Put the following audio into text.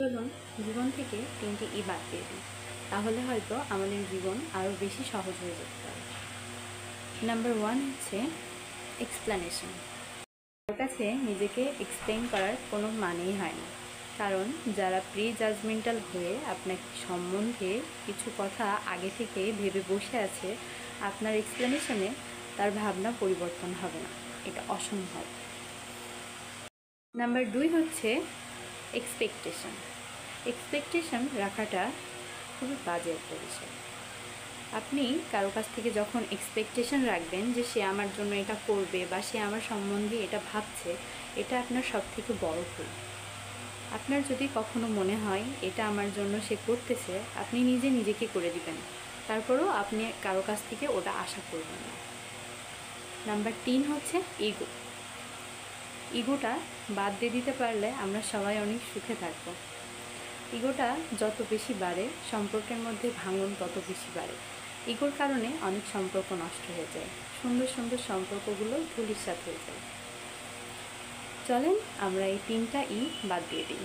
চলুন জীবন থেকে 3টি ই বাদ দিয়ে দিই, তাহলে হয়তো আমাদের জীবন আরও বেশি সহজ হয়ে যেতে পারে। নাম্বার 1 হচ্ছে এক্সপ্লেনেশন। তার কাছে নিজেকে এক্সপ্লেন করার কোনো মানেই হয় না, কারণ যারা প্রি জাজমেন্টাল হয়ে আপনার সম্বন্ধে কিছু কথা আগে থেকে ভেবে বসে আছে, আপনার এক্সপ্লেনেশনে তার ভাবনা পরিবর্তন হবে না, এটা অসম্ভব। নাম্বার 2 হচ্ছে এক্সপেকটেশন। এক্সপেকটেশন রাখাটা খুবই বাজে একটা বিষয়। আপনি কারো কাছ থেকে যখন এক্সপেকটেশন রাখবেন যে সে আমার জন্য এটা করবে বা সে আমার সম্বন্ধে এটা ভাবছে, এটা আপনার সব থেকে বড় ভুল। আপনার যদি কখনো মনে হয় এটা আমার জন্য সে করতেছে, আপনি নিজে নিজেকে করে দিবেন, তারপরেও আপনি কারো কাছ থেকে ওটা আশা করবেন না। নাম্বার 3 হচ্ছে ইগো। ইগোটা বাদ দিয়ে দিতে পারলে আমরা সবাই অনেক সুখে থাকবো। ইগোটা যত বেশি বাড়ে, সম্পর্কের মধ্যে ভাঙন তত বেশি বাড়ে। ইগোর কারণে অনেক সম্পর্ক নষ্ট হয়ে যায়, সুন্দর সুন্দর সম্পর্কগুলো ধূলিসাৎ হয়ে যায়। চলেন আমরা এই 3টা ই বাদ দিয়ে দিই।